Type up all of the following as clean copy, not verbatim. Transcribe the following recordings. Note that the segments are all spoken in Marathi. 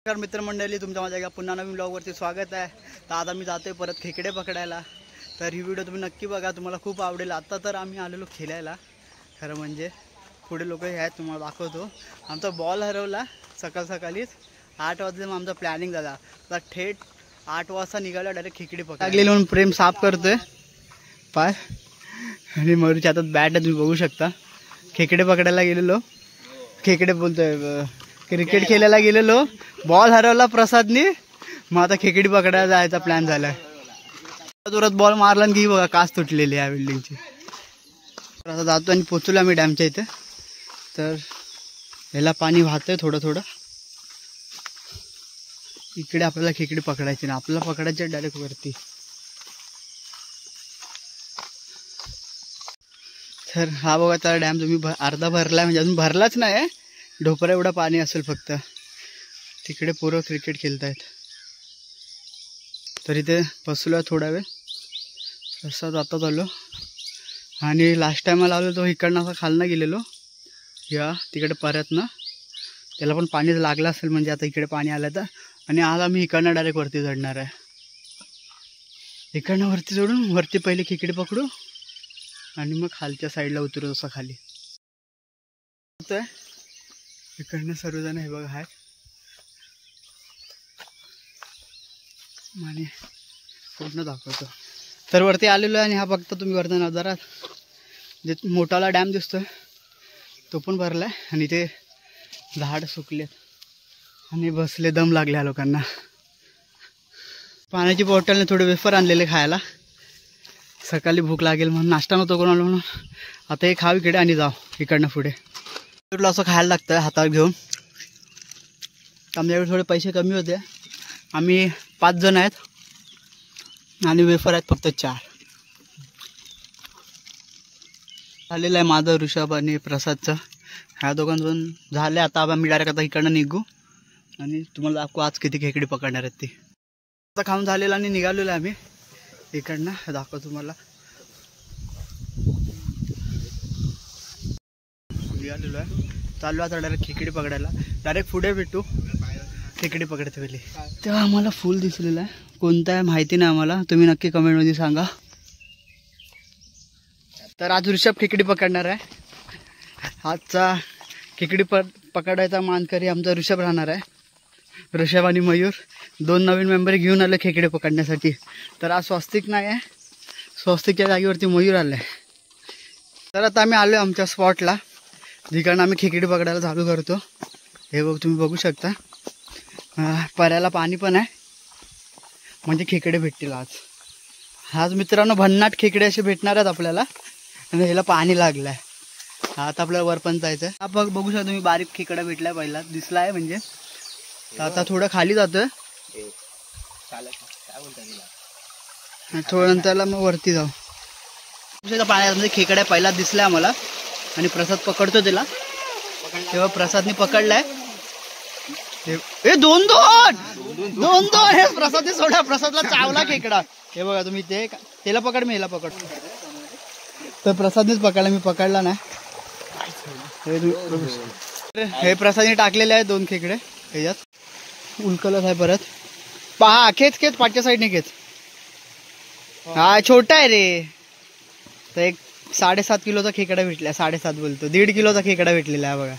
नमस्कार मित्रमंडळी, तुमच्या माझ्या एका पुन्हा नवीन ब्लॉगवरती स्वागत आहे। तर आता मी जातोय परत खेकडे पकडायला। तर ही व्हिडिओ तुम्ही नक्की बघा, तुम्हाला खूप आवडेल। आता तर आम्ही आलेलो खेळायला, खरं म्हणजे पुढे लोक हे आहेत, तुम्हाला दाखवतो। आमचा बॉल हरवला सकाळीच 8 वाजता, मग आमचा प्लॅनिंग झाला तर थेट 8 वाजता निघाला, डायरेक्ट खेकडे पकडायला लागलेली म्हणून प्रेम साफ करतोय पाय आणि मयूरच्या हातात बॅट आहे, तुम्ही बघू शकता। खेकडे पकडायला गेलेलो, खेकडे बोलतोय क्रिकेट खेळायला गेलेलो, बॉल हरवला प्रसादनी, मग आता खेकडी पकडायला जायचा प्लॅन झालाय। जोरात बॉल मारला की बघा काच तुटलेली आहे बिल्डिंगची। तर आता जातो आणि पोचलो आम्ही डॅमच्या इथे। तर याला पाणी वाहतंय थोडं थोडं। इकडे आपल्याला खेकडी पकडायची ना, आपल्याला पकडायचे डायरेक्ट वरती। तर हा बघा तर डॅम तुम्ही अर्धा भरलाय, म्हणजे अजून भरलाच नाही, ढोपरा एवढा पाणी असेल फक्त। तिकडे पोरं क्रिकेट खेळतायत, तर इथे बसलो थोडा वेळ, असं जाता चाललो। आणि लास्ट टाइमला आलो तो इकडनं असं खालनं गेलेलो, या तिकडे परत ना त्याला पण पाणी लागलं असेल, म्हणजे आता इकडे पाणी आलं तर। आणि आज आम्ही इकडनं डायरेक्ट वरती चढणार आहे। इकडनं वरती चढून वरती पहिले खेकडे पकडू आणि मग खालच्या साईडला उतरू, असं खाली इकडनं सर्वजण हे बघा आहेत आणि पूर्ण दाखवतो। तर वरती आलेलो आहे आणि हा बघता तुम्ही वरती नजारा, जे मोठाला डॅम दिसतोय तो पण भरलाय। आणि ते झाड सुकलेत आणि बसले, दम लागल्या लोकांना। पाण्याची बॉटलने थोडे वेफर आणलेले खायला, सकाळी भूक लागेल म्हणून, नाश्ता नव्हतो करून आलो म्हणून। आता हे खाऊ इकडे आणि जाऊ इकडनं पुढे। असं खायला लागतं हातावर घेऊन। आमच्याकडे थोडे पैसे कमी होते, आम्ही 5 जण आहेत आणि वेफर आहेत फक्त 4। झालेलं आहे माझं, ऋषभ आणि प्रसादचं, ह्या दोघांचं झालं। आता आम्ही डायरेक्ट आता इकडनं निघू आणि तुम्हाला दाखवू आज किती खेकडी पकडणार आहेत ती। आता खाऊन झालेलं आणि निघालेलं आहे आम्ही इकडनं, दाखवतो तुम्हाला। निघालेलो आहे, चाललो आता डायरेक्ट खेकडी पकडायला। डायरेक्ट पुढे भेटू खेकडी पकडते वेळी। तेव्हा आम्हाला फुल दिसलेलं आहे, कोणतं आहे माहिती नाही आम्हाला, तुम्ही नक्की कमेंटमध्ये सांगा। तर आज ऋषभ खेकडी पकडणार आहे, आजचा खेकडी पकडायचा मानकरी आमचा ऋषभ राहणार आहे। ऋषभ आणि मयूर 2 नवीन मेंबर घेऊन आले खेकडे पकडण्यासाठी। तर आज स्वस्तिक नाही आहे, स्वस्तिकच्या जागेवरती मयूर आलाय। तर आता आम्ही आलो आमच्या स्पॉटला, जिकडनं आम्ही खेकडी पकडायला चालू करतो। हे बघ तुम्ही बघू शकता, पर्याला पाणी पण आहे, म्हणजे खेकडे भेटतील आज मित्रांनो। भन्नाट खेकडे असे भेटणार आहेत आपल्याला, आणि ह्याला पाणी लागलं आहे। आता आपल्याला वर पण जायचं आहे। बघू शकता तुम्ही, बारीक खेकडा भेटलाय, पहिला दिसला आहे म्हणजे। आता थोडं खाली जातोय, थोडं नंतरला मग वरती जाऊ। पाण्यामध्ये खेकडा पहिला दिसलाय आम्हाला, आणि प्रसाद पकडतो त्याला, तेव्हा प्रसादने पकडलाय। हे दोन हे प्रसादने सोडा, प्रसादला चावला खेकडा। हे बघा तुम्ही, ते त्याला पकड, मी ह्याला पकडतो। तर प्रसादनेच पकडला, मी पकडला नाही। हे प्रसादने टाकलेले आहे 2 खेकडे ह्याच्यात, उलकलच आहे परत। पहा, खेच पाठच्या साईडने खेच। हा छोटा आहे रे। तर एक 7.5 किलोचा खेकडा भेटला, 7.5 बोलतो, 1.5 किलोचा खेकडा भेटलेला आहे बघा।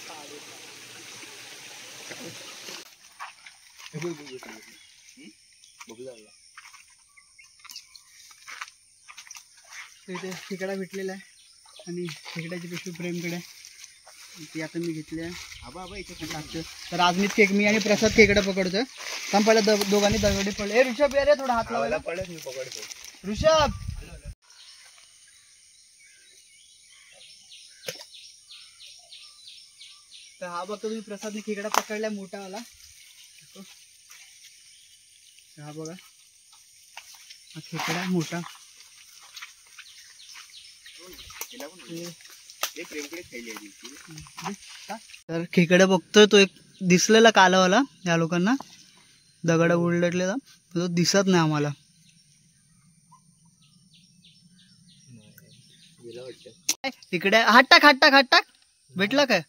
इथे खेकडा भेटलेला आहे आणि खेकड्याची पिशवी प्रेमकडे ती आता मी घेतली आहे। तर आज मी आणि प्रसाद खेकडा पकडतोय। थांब, पहिला दोघांनी दगडी पडले। ऋषभ यार, थोडा हात लावायला पडत, मी पकडतो ऋषभ। तर हा बघा तुम्ही, प्रसादने खेकडा पकडलाय मोठा वाला। हा बघा, हा खेकडा मोठा। तर खेकडा बघतोय तो, एक दिसलेला कालावाला या लोकांना, दगड उलटलेला, तो दिसत नाही आम्हाला। इकडे हात टाक भेटला काय?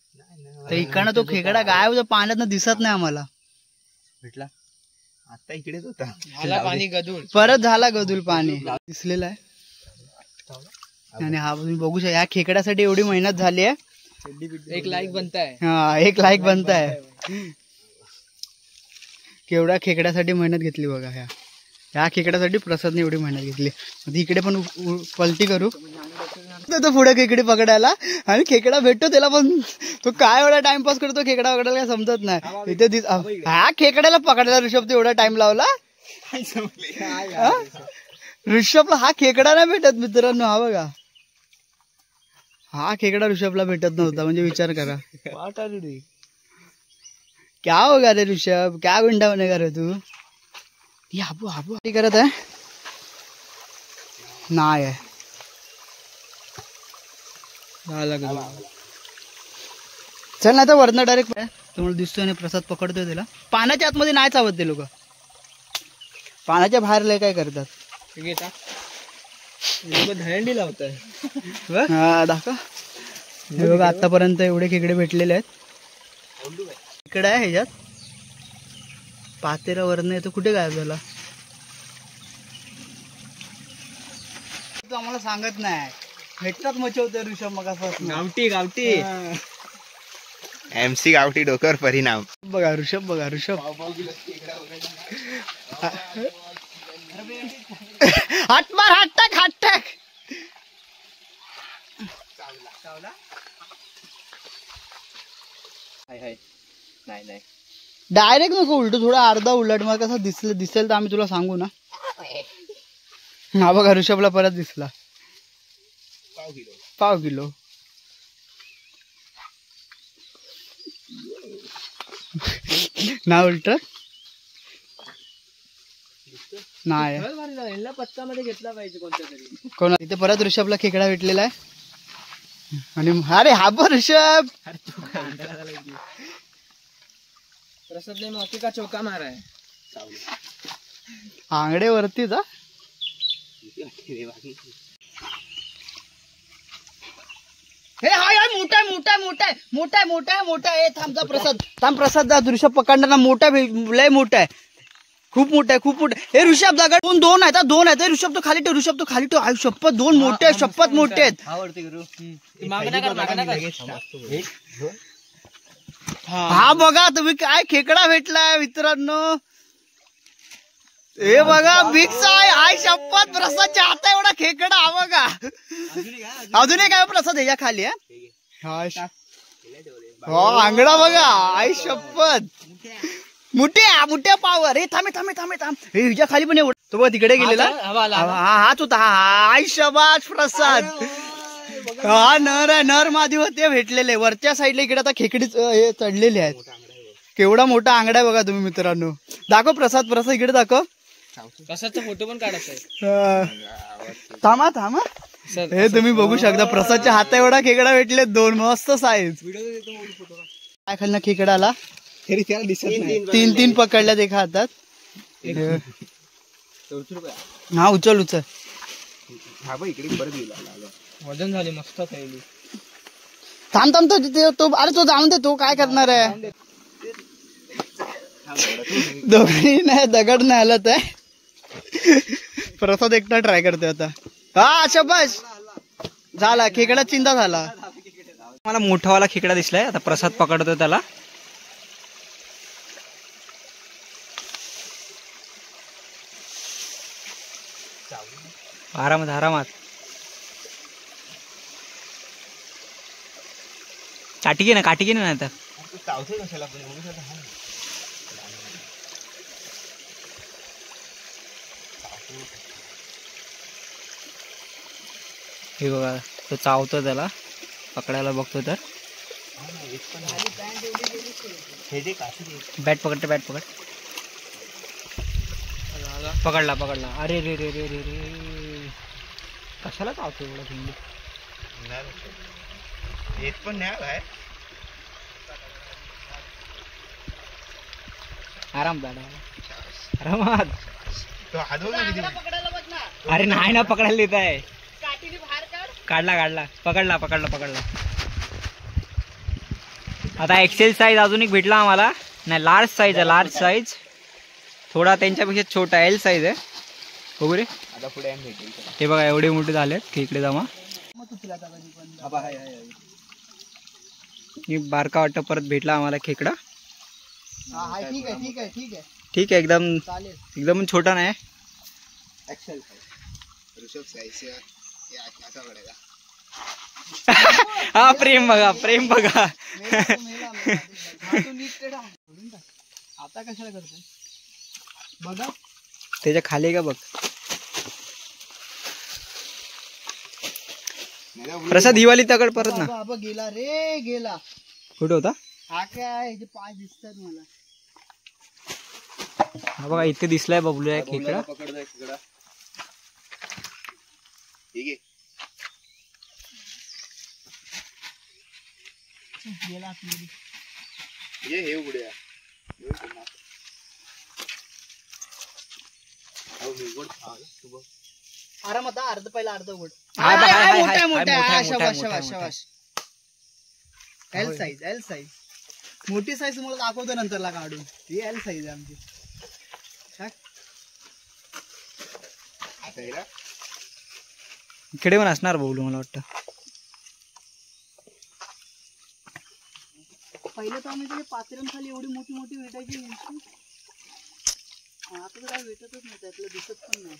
तर इकडनं तो खेकडा गायब, पाण्यात दिसत नाही आम्हाला। भेटला आता इकडेच होता. झाला पाणी गदूळ. परत झाला गदूल पाणी दिसलेला आहे. आणि हा तुम्ही बघू शकता, ह्या खेकड्यासाठी एवढी मेहनत झाली आहे. 1 लाईक बनताय. हा 1 लाईक बनताय. केवढ्या खेकड्यासाठी मेहनत घेतली बघा. ह्या खेकड्यासाठी प्रसादने एवढी मेहनत घेतली. इकडे पण पलटी करू तो पुढे खेकडी पकडायला आणि खेकडा भेटतो त्याला, पण तो काय एवढा टाइमपास करतो खेकडा पकडायला काय समजत नाही. इथे हा खेकड्याला पकडायला ऋषभ एवढा टाइम लावला. ऋषभला हा खेकडा नाही भेटत मित्रांनो. हा बघा, हा खेकडा ऋषभला भेटत नव्हता. म्हणजे विचार करा. क्या होगा रे ऋषभ, क्या गुंडा बनेगा रे तू. हाबू हाबू करत आहे नाही आहे. चल ना तर वरनं डायरेक्ट तुम्हाला दिसतोय आणि प्रसाद पकडतोय त्याला. पाण्याच्या आतमध्ये नाही चावत ते लोक, पाण्याच्या बाहेर लय काय करतात. दहंडी लावताय. हा दाखव. हे बघा आतापर्यंत एवढे खेकडे भेटलेले आहेत. इकडे आहे ह्याच्यात पातेरा वरनं येतो. कुठे गायब झाला तो आम्हाला सांगत नाही. भेटतात मचवतोय ऋषभ मग गावठी गावठी. MC गावठी डोक्यावर परिणाम. बघा ऋषभ, बघा ऋषभ. हात मार, हात टाक, हात टाक. नाही डायरेक्ट नको उलट, थोडा अर्धा उलट. मग कसं दिसेल तर आम्ही तुला सांगू ना. हा बघा ऋषभला परत दिसला. पाव किलो. ना उलट नाही. पत्ता मध्ये घेतला पाहिजे कोणत्या तरी. कोण इथे परत ऋषभला खेकडा भेटलेला आहे. आणि अरे हा बघ ऋषभ. प्रसाद ने मौके का चौका मारा है. आंगडे वरती जा. हे हाय हाय, मोठा मोठा मोठा मोठा मोठा मोठा आहे. थांबचा प्रसाद, थांब प्रसाद जा. ऋषभ पकडणार मोठा, लय मोठा आहे, खूप मोठा आहे, खूप मोठा. हे ऋषभ दगड दोन आहेत, दोन आहेत. ऋषभ तो खाली ठेव, ऋषभ तो खाली ठेव. शपथ दोन मोठे आहेत, शपथ मोठे आहेत. हा बघा तुम्ही काय खेकडा भेटलाय मित्रांनो. हे बघा बिग साय. आय शपथ प्रसादच्या हाता एवढा खेकडा. हा बघा अजून एक आहे प्रसाद ह्याच्या खाली. हो आंगडा बघा. आय शपथ मोठ्या पावर. हे थांबे थांबे थांबे थांब. हे ह्याच्या खाली पण एवढं. तो बघ तिकडे गेलेला. हाच होता. आय शबाज प्रसाद. हा नर आहे, नर मादी होते भेटलेले. वरच्या साईडला इकडे आता खेकडी चढलेले आहेत. केवढा मोठा आंगडा आहे बघा तुम्ही मित्रांनो. दाखव प्रसाद, प्रसाद इकडे दाखव. प्रसादचा फोटो पण काढायचा. थांबा थांबा. हे तुम्ही बघू शकता प्रसादच्या हाता एवढा खेकडा भेटले. दोन मस्त साईज. काय खालना खेकडाला 3 पकडल्यात एका हातात. हा उचल उचल. वजन झाले मस्त खायली. थांब थांब. तो अरे तो जाऊन दे. तो काय करणार आहे. दोघी नाही दगड नाही हलत आहे. प्रसाद एकटा ट्राय करतोय आता. हा शबाश झाला. खेकडा चिंता झाला. मला मोठावाला खेकडा दिसलाय. आता प्रसाद पकडतोय त्याला. आरामात आरामात. काठी घे ना आता. हे बघा तो चावतो त्याला. पकडायला बघतो तर बॅट पकडते. बॅट पकड. पकडला. अरे रे रे रे रे रे. कशाला चावतो एवढा भिंडी. येत पण नाही बाहेर. आराम दादा आरामात. अरे नाही ना पकडायला देत आहे. काढला. पकडला. आता एक्सेल साईज अजून एक भेटला आम्हाला. नाही लार्ज साईज आहे. लार्ज साईज थोडा त्यांच्यापेक्षा छोटा एल साईज आहे बघू रे. आता पुढे आम्ही भेटेल. हे बघा एवढे मोठे झालेत खेकडे जमा. ही बारका वाटतं परत भेटला आम्हाला खेकडा. ठीक आहे ठीक आहे ठीक आहे ठीक आहे एकदम चालेल. एकदम छोटा नाही. एक्सेल साईज, ऋषभ साईज हे असा पडेगा. हा प्रेम बघा प्रेम बघा. आता कशाला करतोय बघा. त्याच्या खाली का बघ. प्रसाद दिवाळी तकड परत ना. बाबा गेला रे गेला. कुठे होता हा काय ह्याचे पाय दिसतात मला. हा बघा इथे दिसलाय बबलू आहे खेकडा. पकडतोय खेकडा. ठीक आहे. गेला आतमध्ये. हे उघड्या. आरामात अर्ध पहिला अर्ध उघड. हाय, हाय, हाय, हाय, मोठा हाय, मोठा मोठा, शाबाश मोठा, शाबाश मोठा. शाबाश. L size L size. मोठी साईज तुम्हाला दाखवतो नंतरला काढून. ही एल साईज आहे आमची. आता हिला इकडे पण असणार बबलू मला वाटतं. पहिलं तर आम्ही पात्र्यांखाली एवढी मोठी मोठी भेटायची. आता तर काय भेटतच नाही त्यातलं दिसत पण नाही.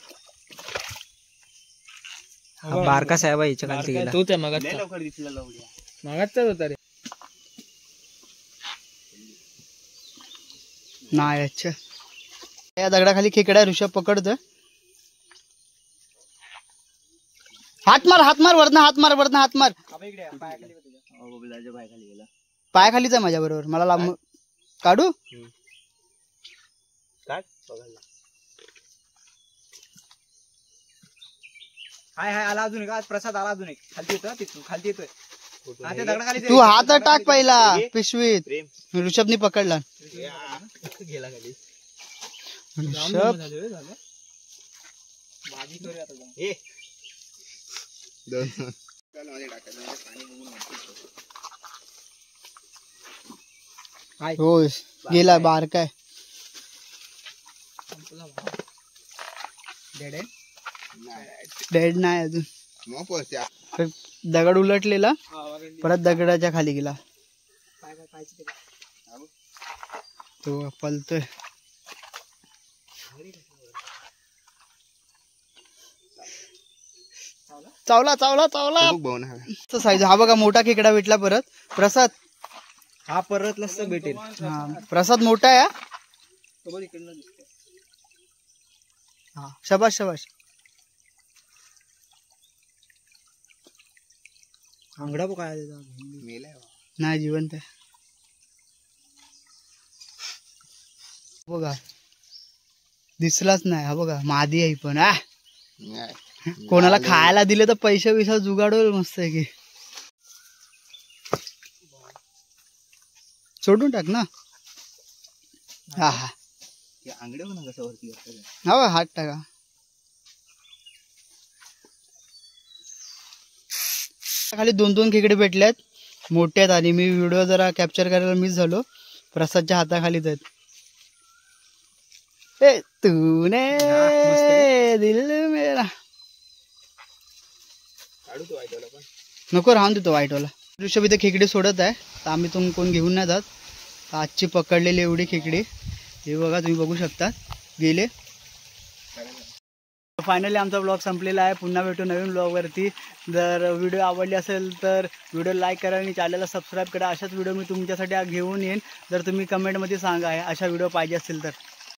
हा बारका साहेब आहे याच्या खाली गेला. तोच आहे मागाचा. लवकर दिसला लवड्या. मागाचाच होता रे. नाही अच्छा. या दगडाखाली खेकडा ऋषभ पकडतोय. हात मार वरनं हात मार हात मार. पायाखालीच आहे माझ्या बरोबर. मला लांब काढू. हाय हाय आला अजून एक. आज प्रसाद आला अजून एक. खालती येतोय तिथून खालती येतोय. हा, त्या दगडाखाली तू हात टाक पहिला पिशवीत. प्रेम ऋषभनी पकडला. गेला खाली. ऋषभ भाजी करूया आता जाऊन. हे दोन चल मध्ये टाकायचं म्हणजे पाणी बघून वाटतं. होय गेला बारकाय. डेड नाही अजून. मग पोहोचत्या. दगड उलटलेला परत दगडाच्या खाली गेला. तो पलतोय. चावला चावला चावला. बघ भाऊ ना. साईज हा बघा मोठा खेकडा भेटला परत. प्रसाद हा परत लस्त भेटेल. हा प्रसाद मोठा आहे. हा शबाश शबाश. आंगडा काय मेलाय बा. नाही जिवंत आहे. बघा दिसलाच नाही. हा बघा मादी आहे पण. नाही. कोणाला खायला दिले तर पैसे बिसा जुगाडवल मस्त आहे की. सोडून टाक ना. हा हा ते आंगडे पण कसं वरती करतात. हा हात टाका. खाली दोन दोन खेकडे भेटल्यात. मोठे आहेत आणि मी व्हिडिओ जरा कॅप्चर करायला मिस झालो. प्रसादच्या हाताखालीच आहेत. ए तूने दिल मेरा. काढू तो वाईटवाला पण. नको राहून देतो व्हाईटवाला. ऋषभ इथे खेकडे सोडत आहे. तर आम्ही तुम कोण घेऊन नाही जात. आजची पकडलेली एवढी खेकडे हे बघा तुम्ही बघू शकता गेले. फायनली आमचा ब्लॉग संपलेला आहे. पुन्हा भेटू नवीन ब्लॉगवरती. जर व्हिडिओ आवडली असेल तर व्हिडिओ लाईक करा आणि चॅनलला सबस्क्राईब करा. अशाच व्हिडिओ मी तुमच्यासाठी घेऊन येईन. जर तुम्ही कमेंटमध्ये सांगा अशा व्हिडिओ पाहिजे असतील तर.